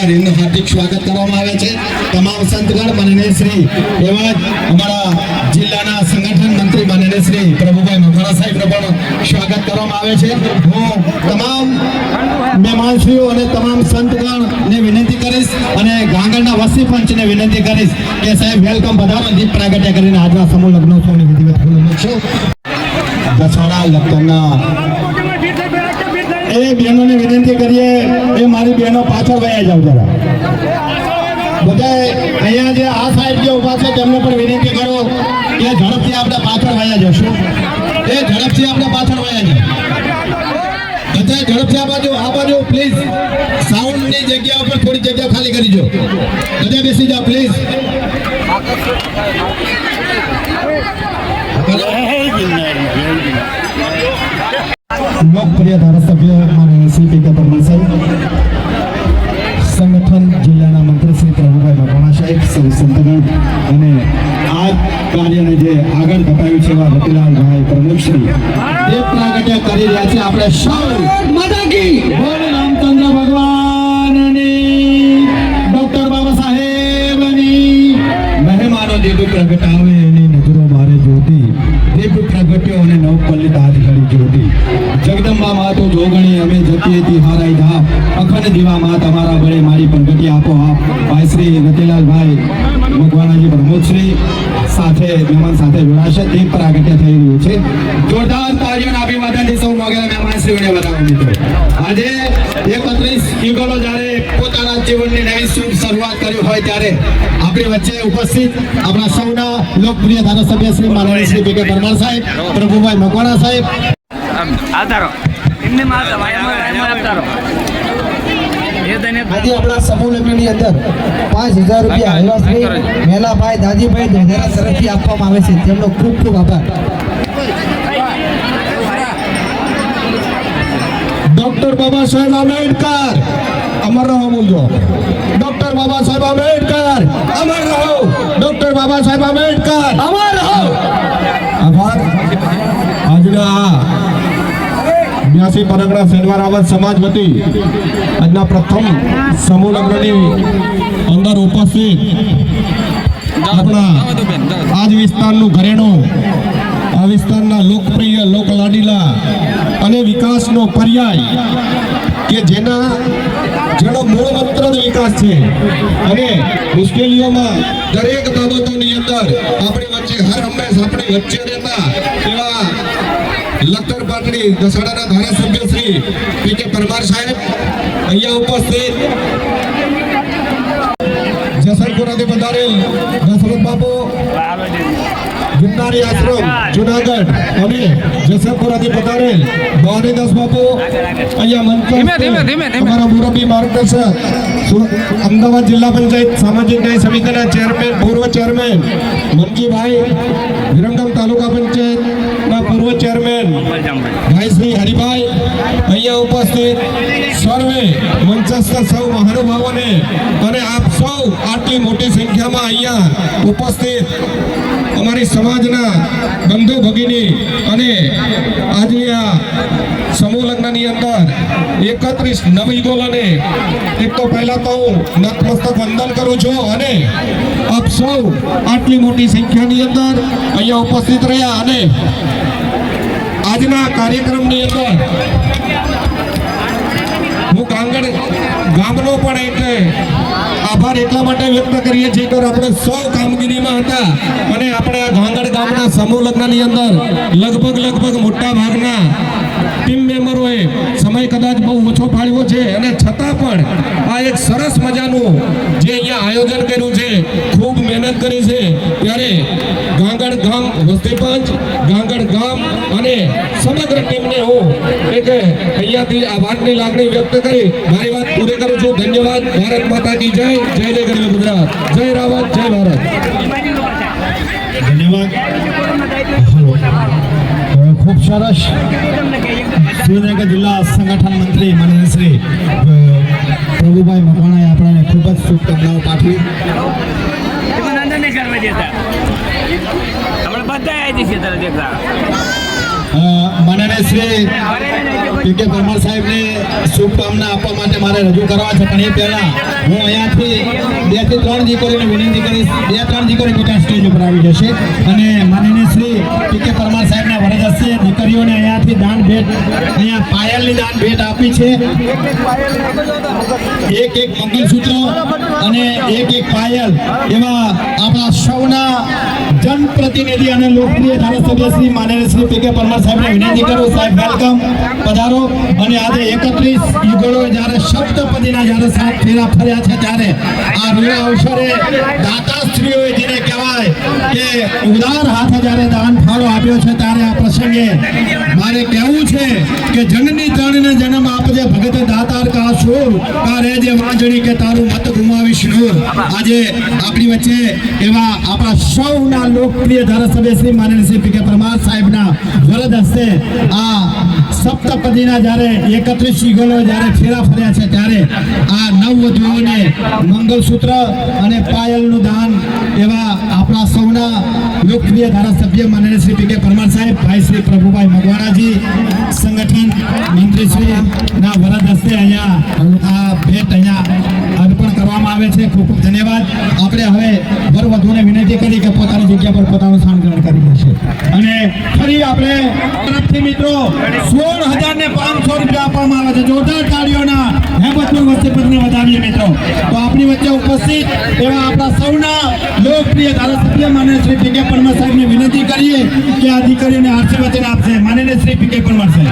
हार्दिक स्वागत કરવામાં આવે છે તમામ સંતગણ માનનીય શ્રી એવા અમારા જિલ્લાના સંગઠન મંત્રી માનનીય શ્રી પ્રભુભાઈ મકવાણા સાહેબનું પણ સ્વાગત કરવામાં આવે છે। હું તમામ મહેમાનશ્રીઓ અને તમામ સંતગણને વિનંતી કરીશ અને ગાંગણના વસી પંચને વિનંતી કરીશ કે સાહેબ વેલકમ પધારો દીપ પ્રાગટ્ય કરીને આજના સમૂહ લગ્નોત્સવની વિધિવત ખુલ્લું મૂકશો। દસવાડા લખતરના એ બહેનોને વિનંતી કરીએ એ મારી બહેનો પાછળ વયા જાવ જરા બધા અહીંયા જે આ સાહેબ જે ઊભા છે તેમને પણ વિનંતી કરો કે ઝડપથી આપણે પાછળ વયા જશું એ ઝડપથી આપણે પાછળ વયા જાવ બધા ઝડપથી આ બાજુ પ્લીઝ સાઉન્ડની જગ્યા ઉપર થોડી જગ્યા ખાલી કરી દો બધા બેસી જાઓ પ્લીઝ। લોકપ્રિય ધારાસભ્ય શ્રી પી.કે. પરમાર સાહેબ, સંગઠન જિલ્લાના મંત્રી શ્રી પ્રભુભાઈ મકવાણા સાહેબ, સૌ સંતગણ અને આ કાર્યને જે આગળ ધપાવ્યું છે એવા રતિલાલભાઈ પ્રમુખશ્રી દેવ પ્રાગટ્ય કરી રહ્યા છે। આપણે સૌ માતા કી બોલ રામચંદ્ર ભગવાનની ડોક્ટર બાબા સાહેબની મહેમાનો દેવ પ્રગટાવે એની નજરો મારે જોતી દેવ પ્રગટ્યો અને નવપલ્લિત હાથ ઘડી જોતી જગદંબા માં તો જોગણી અમે જતી હતી હારાઈ ધામ અખંડ દીવા માં તમારા બળે મારી પ્રગતિ આપો આપ ભાઈ શ્રી રતિલાલભાઈ મકવાણાજી પ્રમોદશ્રી સાથે મહેમાન સાથે જોડાશે દીપ પ્રાગટ્ય થઈ રહ્યું છે। જોરદાર તાળીઓના અભિવાદનથી સૌ મોગેલા મહેમાનશ્રીઓને બતાવો મિત્રો। આજે 31 યુગલો જ્યારે પોતાના જીવનની નવી શુભ શરૂઆત કરી હોય ત્યારે આપણી વચ્ચે ઉપસ્થિત આપણા સૌના લોકપ્રિય ધારાસભ્ય શ્રી માનનીય શ્રી પી.કે. પરમાર સાહેબ, પ્રભુભાઈ મકવાણા સાહેબ આજે આપણા સમૂહ લગ્નની અંદર 5000 રૂપિયા હલવાશ્રી મેલાભાઈ દાદીભાઈ ધોધરા તરફથી આપવામાં આવે છે, તેમનો ખૂબ ખૂબ આભાર। ડોક્ટર બાબા સાહેબ આંબેડકર અમર રહો બોલજો। ડોક્ટર બાબા સાહેબ આંબેડકર અમર રહો। ડોક્ટર બાબા સાહેબ આંબેડકર અમર રહો। આભાર। આજના 82 પરગણા સેનવારાવત સમાજ વતી આજના પ્રથમ સમૂહ લગ્નની અંદર ઉપસ્થિત આપણા આજ વિસ્તારનું ઘરેણું, આ વિસ્તારના લોકપ્રિય લોકલાડીલા અને વિકાસનો પર્યાય કે જેનો મૂળ મંત્ર જ વિકાસ છે અને મુશ્કેલીઓમાં દરેક બાબતોની અંદર આપણી વચ્ચે હર હંમેશ આપણી વચ્ચે રહેતા એવા લખતર પાટડી દસાડાના ધારાસભ્ય શ્રી પી.કે. પરમાર સાહેબ અહીંયા ઉપસ્થિત, જસલપુરાથી પધારેલ દશરથ બાપુ ગિરનારી આશ્રમ જુનાગઢ અને જસલપુરાથી પધારેલ ભવાનીદાસ બાપુ અહીંયા મંચ અમારા મુરબ્બી માર્ગદર્શક અમદાવાદ જિલ્લા પંચાયત સામાજિક ન્યાય સમિતિના ચેરમેન પૂર્વ ચેરમેન મનકીભાઈ, વિરમગામ તાલુકા પંચાયતના પૂર્વ ચેરમેન ભાઈ શ્રી હરિભાઈ, અહીંયા ઉપસ્થિત સર્વે મંચસ્થ સૌ મહાનુભાવોને અને આપ સૌ આટલી મોટી સંખ્યામાં અહીંયા ઉપસ્થિત અમારી સમાજના બંધુ ભગીની અને આજની આ સમૂહ લગ્નની અંદર 31 નવયુગલોને એક તો પહેલા તો હું નતમસ્તક વંદન કરું છું અને આપ સૌ આટલી મોટી સંખ્યાની અંદર અહીંયા ઉપસ્થિત રહ્યા અને આજના કાર્યક્રમની અંદર હું ગાંગણ ગામનો પણ એક આભાર એટલા માટે વ્યક્ત કરીએ છીએ કે આપણે સૌ કામગીરીમાં હતા અને આપણે આ ગાંગણ ગામના સમૂહ લગ્નની અંદર લગભગ મોટા ભાગના ટીમ મેમ્બરોએ સમય કદાચ બહુ ઓછો ફાળવ્યો છે અને છતાં પણ આ એક સરસ મજાનું જે અહીંયા આયોજન કર્યું છે, ખૂબ મહેનત કરી છે, ત્યારે ગાંગણ ગામ વસ્તી પંચ, ગાંગણ ગામ અને સમગ્ર ટીમને હું એક અહીંયાથી આભારની લાગણી વ્યક્ત કરી મારી વાત પૂરી કરું છું। ધન્યવાદ। ભારત માતા કી જય। જય જય ગરવી ગુજરાત। જય રાવત, જય ભારત। ધન્યવાદ। ખૂબ સરસ સુરેન્દ્રનગર જિલ્લા સંગઠન મંત્રી માનનીય શ્રી પ્રભુભાઈ મકવાણાએ આપણને ખૂબ જ શુભકામનાઓ પાઠવી। માનનીય શ્રી પીકે પરમાર સાહેબને શુભકામના આપવા માટે મારે રજૂ કરવા છે, પણ એ પહેલા હું અહીંયાથી 2 થી 3 દીકરીઓને વિનંતી કરીશ. 2-3 દીકરીઓ મોટા સ્ટેજ ઉપર આવી જશે અને માનનીય શ્રી પીકે પરમાર સાહેબના વરદ હસ્તે દીકરીઓને અહીંયાથી દાન ભેટ, અહીંયા પાયલની દાન ભેટ આપી છે. એક મંગલસૂત્ર અને એક પાયલ એવા આપણા સૌના જનપ્રતિનિધિ અને લોકપ્રિય ધારાસભ્ય શ્રી માનનીય શ્રી પીકે પરમાર સાહેબને વિનંતી કરું, સાહેબ વેલકમ, પધારો. અને આજે 31 યુગલો જ્યારે સપ્તપદીના જ્યારે 7 ફેરા ફર્યા છે, ત્યારે આ રૂડા અવસરે દાતાશ્રીઓએ જેને કહેવાય કે ઉદાર હાથે જ્યારે દાન ફાળો આપ્યો છે, ત્યારે આ પ્રસંગે મારે કહેવું છે કે જનની તણને જન્મ આપજે ભગત દાતાર કા સુર કા રેજે વાંજણી કે તારું મત ગુમાવીશ નૂર. આજે આપણી વચ્ચે એવા આપણા સૌના લોકપ્રિય ધારાસભ્ય શ્રી માનનીય શ્રી પીકે પરમાર સાહેબના વરદ હસ્તે આ સપ્તપદીના જ્યારે 31 યુગલો જ્યારે ફેરા ફર્યા છે, ત્યારે આ નવવધુઓને મંગલસૂત્ર અને પાયલનું દાન એવા આપણા સૌના લોકપ્રિય ધારાસભ્ય માનનીય શ્રી પીકે પરમાર સાહેબ, ભાઈ શ્રી પ્રભુભાઈ મગવાણાજી, સંગઠન મંત્રીશ્રી ના વરદ હસ્તે અહીંયા આ ભેટ અહીંયા અર્પણ કરવામાં આવે છે. ખૂબ ખૂબ ધન્યવાદ. આપણે હવે વરવધુને વિનંતી કરી કે પોતાની જગ્યા પર પોતાનું સ્થાન ગ્રહણ કરી લેશે અને ફરી આપણે તરફથી મિત્રો 16,500 રૂપિયા આપવામાં આવે છે. જોરદાર તાળીઓના હેમતનું વસ્તીપદને વધાવીએ મિત્રો. તો આપણી વચ્ચે ઉપસ્થિત એવા આપણા સૌના લોકપ્રિય ધારાસભ્ય માનનીય શ્રી પીકે પરમાર સાહેબને વિનંતી કરીએ કે આ દીકરીઓને આશીર્વચન આપશે. માનનીય શ્રી પીકે પરમાર સાહેબ.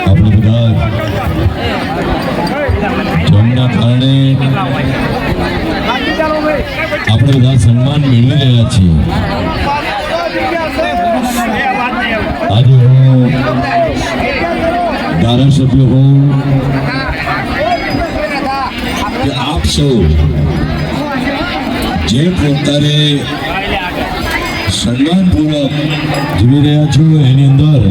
આપણે બધા જમના કારણે આપણે બધા સન્માન મેળવી રહ્યા છીએ. આજે હું ધારાસભ્ય હોઉં કે આપ સૌ જે પ્રકારે સન્માનપૂર્વક જીવી રહ્યા છો, એની અંદર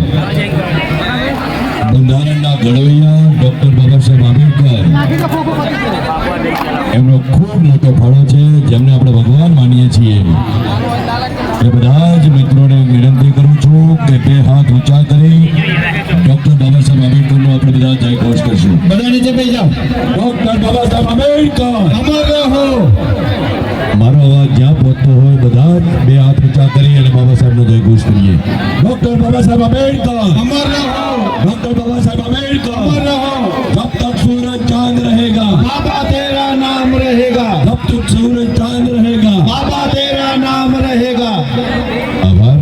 બંધારણના ઘડવૈયા ડૉક્ટર બાબા સાહેબ આંબેડકર એમનો ખૂબ મોટો ફાળો છે, જેમને આપણે ભગવાન માનીએ છીએ. એ બધા જ મિત્રોને વિનંતી કરું છું કે 2 હાથ ઊંચા કરી ડૉક્ટર બાબા સાહેબ આંબેડકરનો આપણે બધા જય ઘોષ કરશું. બધા નીચે બેસી જાઓ. ડૉક્ટર બાબા સાહેબ આંબેડકર અમર રહો. મારો અવાજ જ્યાં પહોંચતો હોય બધા જ 2 હાથ ઊંચા કરી અને બાબા સાહેબનો જય ઘોષ કરીએ. ડૉક્ટર બાબા સાહેબ આંબેડકર અમર રહો. डॉक्टर बाबा साहब आंबेडकर अमर रहो. जब तक सूरज चांद रहेगा, बाबा तेरा नाम रहेगा. जब तक सूरज चांद रहेगा, बाबा तेरा नाम रहेगा. आभार.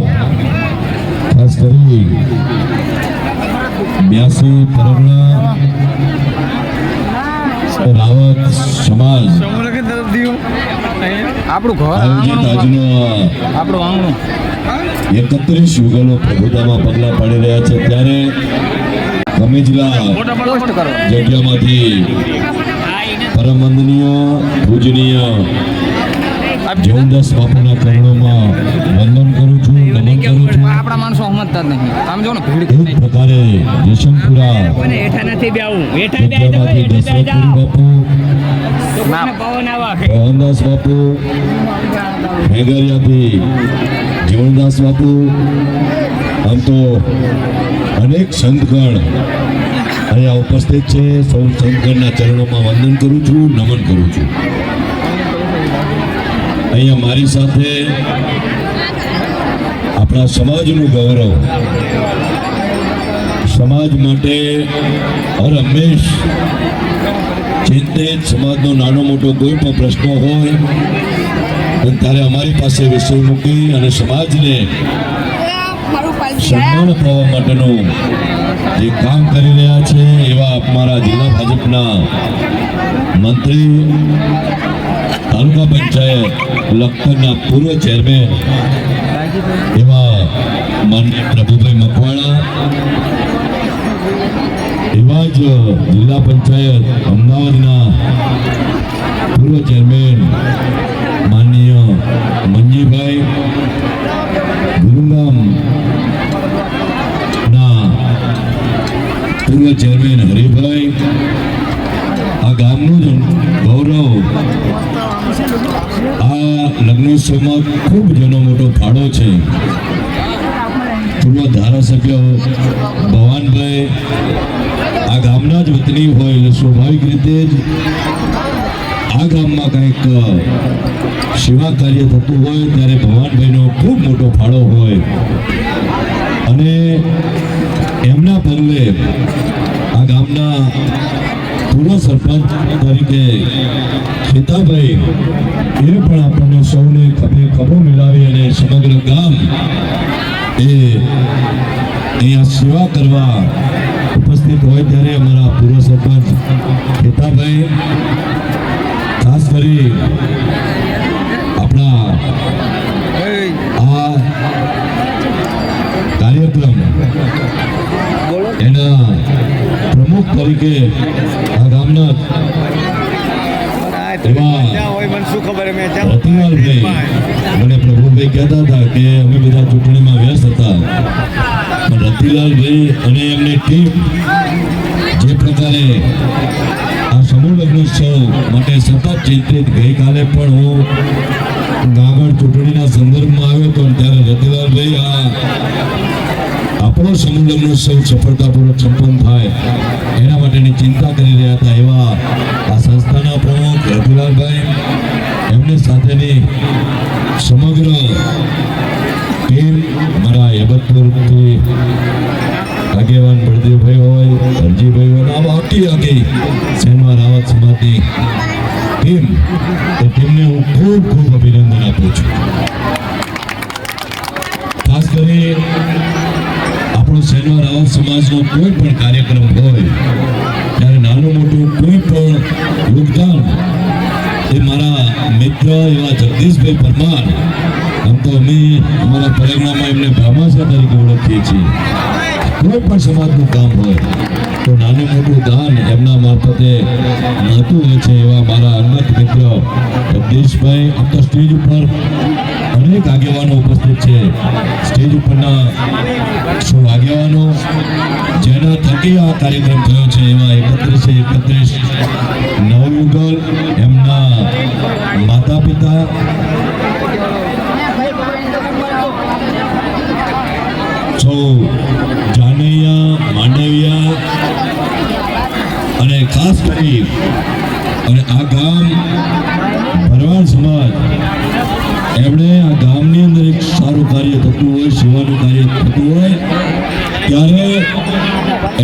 खास કરી 82 પરગણા રાવત સમાજ આપણું ઘર આયોજિત આજનો આપણું આંગણું 31 યુગલો પ્રભુતામાં પગલા પાડી રહ્યા છે, ત્યારે કમિજલા પોસ્ટ કરો. જગ્યામાંથી પરમ વંદનીય પૂજનીય જીવનદાસ બાપુના ચરણોમાં વંદન કરું છું, નમન કરું છું. આપણા માણસો સમજતા જ નહીં. આમ જો ને એ જ પ્રકારે જયશંકુરા જગ્યામાંથી દશરથપુરી બાપુ, મોહનદાસ બાપુ, મેઘરિયાથી જીવનદાસ બાપુ, આમ તો અનેક સંતગણ અહીંયા ઉપસ્થિત છે. સૌ સંતગણના ચરણોમાં વંદન કરું છું, નમન કરું છું. અહીંયા મારી સાથે આપણા સમાજનું ગૌરવ, સમાજ માટે હર હંમેશ ચિંતિત, સમાજનો નાનો મોટો કોઈ પણ પ્રશ્ન હોય અને ત્યારે અમારી પાસે વિષય મૂકી અને સમાજને સન્માન અપાવવા માટેનું જે કામ કરી રહ્યા છે, એવા અમારા જિલ્લા ભાજપના મંત્રી, તાલુકા પંચાયત લખતરના પૂર્વ ચેરમેન એવા માનનીય પ્રભુભાઈ મકવાણા, એવા જ જિલ્લા પંચાયત અમદાવાદના પૂર્વ ચેરમેન માનનીય મંજીભાઈ, ગુરુગામ ના પૂર્વ ચેરમેન હરિભાઈ, આ ગામનું જ ગૌરવ આ લગ્નોત્સવમાં ખૂબ જેનો મોટો ફાળો છે. પૂર્વ ધારાસભ્ય ભવાનભાઈ આ ગામના જ વતની હોય એટલે સ્વાભાવિક રીતે જ આ ગામમાં કંઈક સેવા કાર્ય થતું હોય ત્યારે ભવાનભાઈનો ખૂબ મોટો ફાળો હોય અને એમના પગલે આ ગામના પૂર્વ સરપંચ તરીકે ખેતાભાઈ એ પણ આપણને સૌને ખભો મિલાવી અને સમગ્ર ગામ એ અહીંયા સેવા કરવા ઉપસ્થિત હોય ત્યારે અમારા પૂર્વ સરપંચ ખેતાભાઈ ખાસ કરી આપણા આ કાર્યક્રમ એના પ્રમુખ તરીકે આ ગામના રતિલાલભાઈ મને પ્રભુભાઈ કહેતા હતા કે અમે બધા ચૂંટણીમાં વ્યસ્ત હતા પણ રતિલાલભાઈ અને એમની ટીમ જે પ્રકારે આ સમૂહ લગ્નોત્સવ માટે સતત ચિંતિત ગઈકાલે પણ હું ગાગળ ચૂંટણીના સંદર્ભમાં આવ્યો હતો ત્યારે રતિલાલભાઈ આપણો સમૂહ લગ્નોત્સવ સફળતાપૂર્વક સંપન્ન થાય એના માટેની ચિંતા કરી રહ્યા હતા એવા આ સંસ્થાના પ્રમુખ રતિલાલભાઈ એમની સાથેની સમગ્ર ટીમ મારા હેબતપુરથી આગેવાન બળદેવભાઈ હોય હરજીભાઈ હોય આવા આખી સેનવા રાવત સમાજની ટીમ એ ટીમને હું ખૂબ ખૂબ અભિનંદન આપું છું. ખાસ કરી આપણો સેનવા રાવત સમાજનો કોઈ પણ કાર્યક્રમ હોય ત્યારે નાનું મોટું કોઈ પણ યોગદાન એ મારા મિત્ર એવા જગદીશભાઈ પરમાર, આમ તો અમે અમારા પરિણામમાં એમને ભામાસા તરીકે ઓળખીએ છીએ. કોઈ પણ સમાજનું કામ હોય તો નાનું મોટું દાન એમના મારફતે મળતું હોય છે એવા મારા અંગત મિત્ર જગદીશભાઈ. આમ તો સ્ટેજ ઉપર અનેક આગેવાનો ઉપસ્થિત છે. સ્ટેજ ઉપરના સૌ આગેવાનો જેના થકી આ કાર્યક્રમ થયો છે એવા 31 નવયુગલ એમના માતા પિતા, સૌ જાનૈયા માંડવિયા અને ખાસ કરી અને આ ગામ ભરવાડ સમાજ એમણે આ ગામની અંદર એક સારું કાર્ય થતું હોય, સેવાનું કાર્ય થતું હોય ત્યારે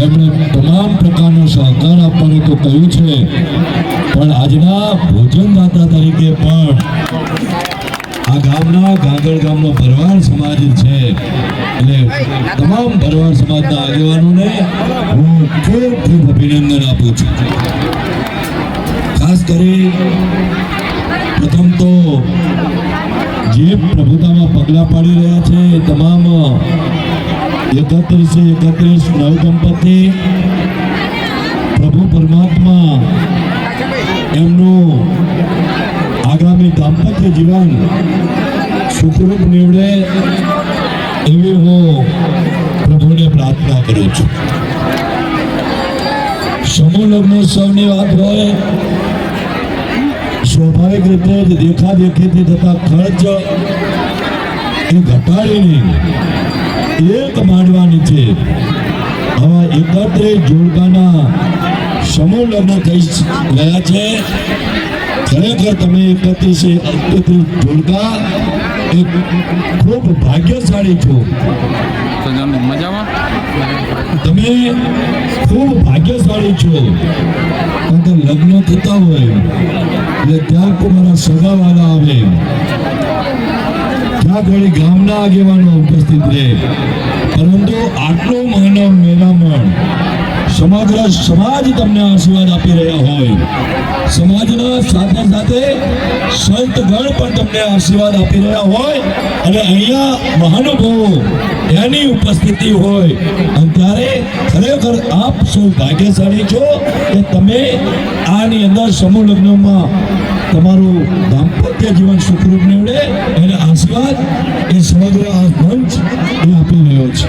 એમણે તમામ પ્રકારનો સહકાર આપવાનું તો કહ્યું છે પણ આજના ભોજનદાતા તરીકે પણ આ ગામના ગાગળ ગામનો ભરવાડ સમાજ છે એટલે તમામ ભરવાડ સમાજના આગેવાનોને હું ખૂબ ખૂબ અભિનંદન આપું છું. ખાસ કરી પ્રથમ તો જે પ્રભુતામાં પગલાં પાડી રહ્યા છે એ તમામ 31 નવદંપતિ પ્રભુ પરમાત્મા એમનું આગામી દાંપત્ય જીવન સુખરૂપ નીવડે એવી હું પ્રભુને પ્રાર્થના કરું છું. સમૂહ લગ્નોત્સવની વાત હોય સ્વાભાવિક રીતે જ દેખાદેખીથી થતા ખર્ચ એ ઘટાડીને એક માંડવા નીચે આવા 31 જોડકાના સમૂહ લગ્ન થઈ રહ્યા છે. ખરેખર તમે 31 જોડકા એ ખૂબ ભાગ્યશાળી છો. મજામાં તમે ખૂબ ભાગ્યશાળી છો કારણ કે લગ્ન થતા હોય એટલે ત્યાં તમારા સગાવાલા આવે, ત્યાં ઘણી ગામના આગેવાનો ઉપસ્થિત રહે, પરંતુ આટલો માનવ મેળામણ સમગ્ર સમાજ તમને આશીર્વાદ આપી રહ્યા હોય, સમાજના સાથે સાથે સંતગણ પણ તમને આશીર્વાદ આપી રહ્યા હોય અને અહીંયા મહાનુભાવો એની ઉપસ્થિતિ હોય અને ત્યારે ખરેખર આપ સૌ ભાગ્યશાળી છો કે તમે આની અંદર સમૂહ લગ્નમાં તમારું દાંપત્ય જીવન સુખરૂપ નીવડે એને આશીર્વાદ એ સમગ્ર આ મંચ એ આપી રહ્યો છે.